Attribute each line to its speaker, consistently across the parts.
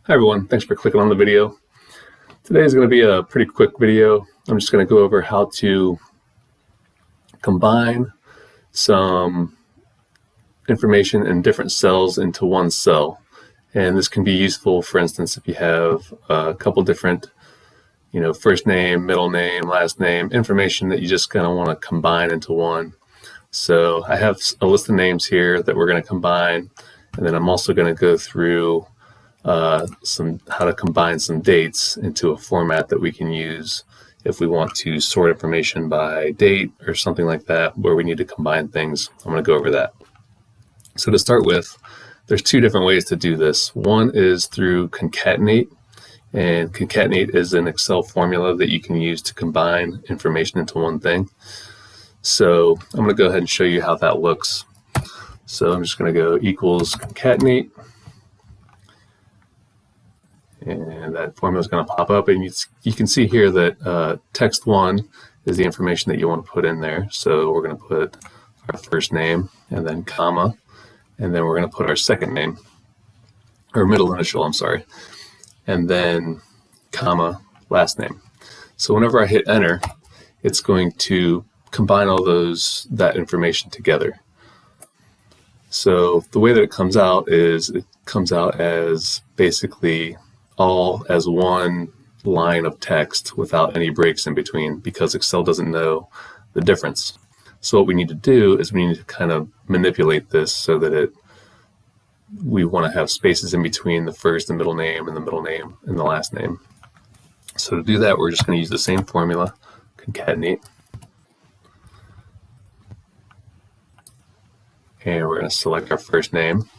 Speaker 1: Hi everyone, thanks for clicking on the video. Today is going to be a pretty quick video. I'm just going to go over how to combine some information in different cells into one cell. And this can be useful, for instance, if you have a couple different, first name, middle name, last name, information that you just kind of want to combine into one. So I have a list of names here that we're going to combine, and then I'm also going to go through how to combine some dates into a format that we can use if we want to sort information by date or something like that, where we need to combine things. I'm going to go over that. So to start with, there's two different ways to do this. One is through Concatenate, and Concatenate is an Excel formula that you can use to combine information into one thing. So I'm going to go ahead and show you how that looks. So I'm just going to go equals Concatenate. And that formula is going to pop up, and you can see here that text 1 is the information that you want to put in there. So we're going to put our first name and then comma, and then we're going to put our second name, or middle initial, I'm sorry, and then comma, last name. So whenever I hit enter, it's going to combine all that information together. So the way that it comes out is it comes out as basically all as one line of text without any breaks in between, because Excel doesn't know the difference. So what we need to do is we need to kind of manipulate this so that we want to have spaces in between the first and middle name and the middle name and the last name. So to do that, we're just going to use the same formula, concatenate, and we're going to select our first name,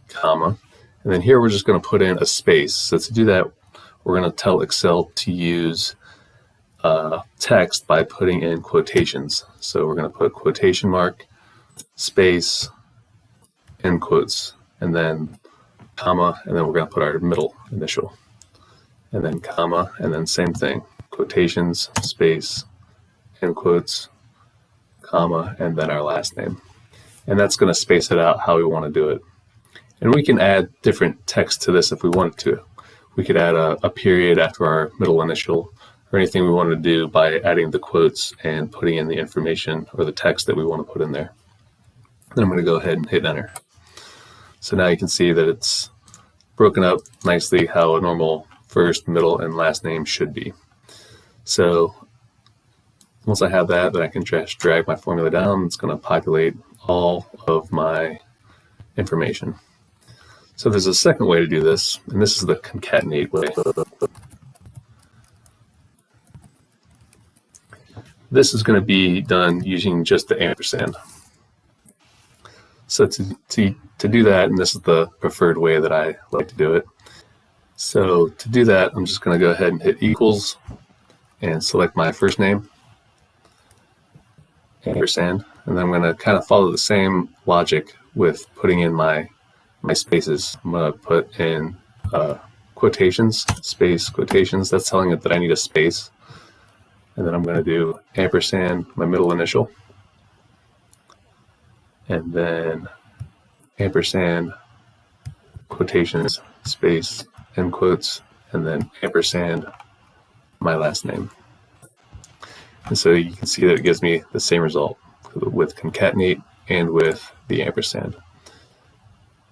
Speaker 1: comma, and then here we're just going to put in a space. So to do that, we're going to tell Excel to use text by putting in quotations. So we're going to put quotation mark, space, end quotes, and then comma, and then we're going to put our middle initial, and then comma, and then same thing, quotations, space, end quotes, comma, and then our last name. And that's going to space it out how we want to do it. And we can add different text to this if we wanted to. We could add a period after our middle initial, or anything we wanted to do by adding the quotes and putting in the information or the text that we want to put in there. Then I'm going to go ahead and hit enter. So now you can see that it's broken up nicely how a normal first, middle, and last name should be. So once I have that, then I can just drag my formula down. It's going to populate all of my information. So there's a second way to do this, and this is the concatenate way. This is going to be done using just the ampersand. So to do that, and this is the preferred way that I like to do it. So to do that, I'm just going to go ahead and hit equals and select my first name, ampersand, and then I'm going to kind of follow the same logic with putting in my spaces. I'm going to put in quotations, space, quotations. That's telling it that I need a space. And then I'm going to do ampersand, my middle initial, and then ampersand, quotations, space, end quotes, and then ampersand, my last name. And so you can see that it gives me the same result with concatenate and with the ampersand.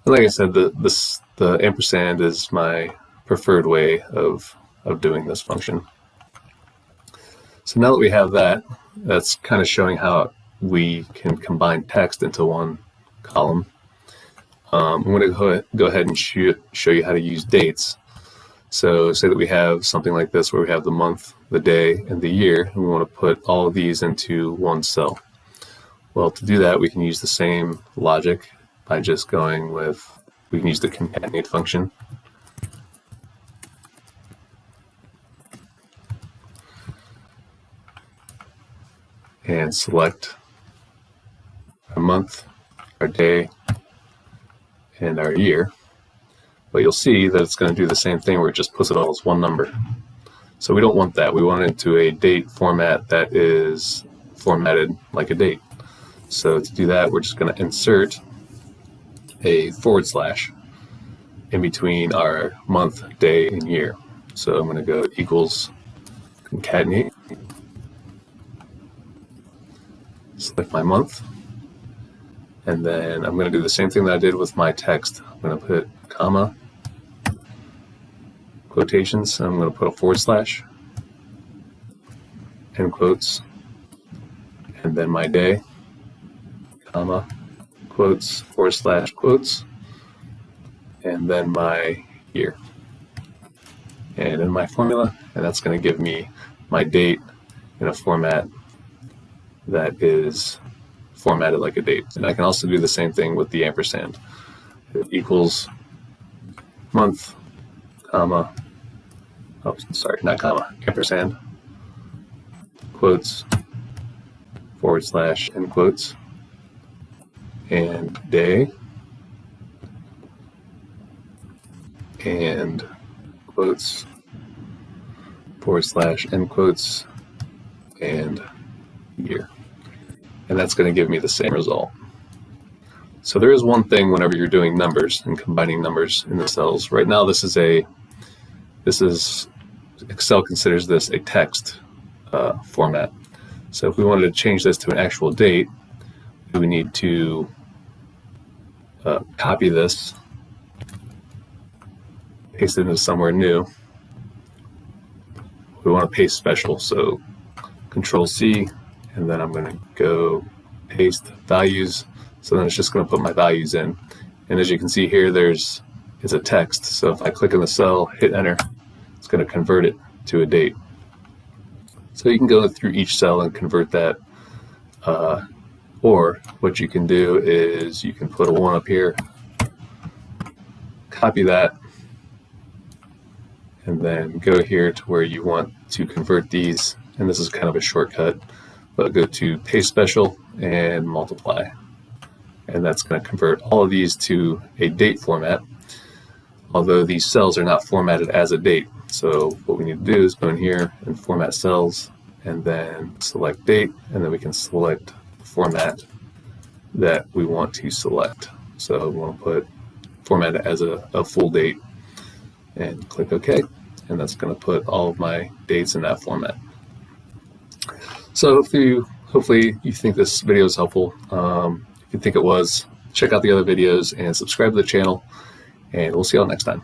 Speaker 1: And like I said, the ampersand is my preferred way of doing this function. So now that we have that, that's kind of showing how we can combine text into one column. I'm going to go ahead and show you how to use dates. So say that we have something like this where we have the month, the day, and the year, and we want to put all of these into one cell. Well, to do that, we can use the same logic by just going with, we can use the concatenate function. And select our month, our day, and our year. But you'll see that it's going to do the same thing where it just puts it all as one number. So we don't want that. We want it into a date format that is formatted like a date. So to do that, we're just going to insert a // in between our month, day, and year. So I'm going to go equals concatenate, select my month, and then I'm going to do the same thing that I did with my text. I'm going to put comma, quotations, and I'm going to put a forward slash, end quotes, and then my day, comma, quotes, forward slash, quotes, and then my year. And in my formula, and that's going to give me my date in a format that is formatted like a date. And I can also do the same thing with the ampersand. It equals month, comma, oh, sorry, not comma, ampersand, quotes, forward slash, end quotes, and day, and quotes, forward slash, end quotes, and year. And that's going to give me the same result. So there is one thing whenever you're doing numbers and combining numbers in the cells. Right now, this is Excel considers this a text format. So if we wanted to change this to an actual date, we need to copy this, paste it into somewhere new. We want to paste special, so Control C, and then I'm going to go paste values. So then it's just going to put my values in. And as you can see here, it's a text. So if I click in the cell, hit enter, it's going to convert it to a date. So you can go through each cell and convert that. Or what you can do is you can put a 1 up here, copy that, and then go here to where you want to convert these. And this is kind of a shortcut, but go to paste special and multiply. And that's going to convert all of these to a date format, although these cells are not formatted as a date. So what we need to do is go in here and format cells, and then select date, and then we can select the format that we want to select. So we want to put format it as a full date, and click OK. And that's going to put all of my dates in that format. So hopefully you think this video is helpful. If you think it was, check out the other videos and subscribe to the channel, and we'll see you all next time.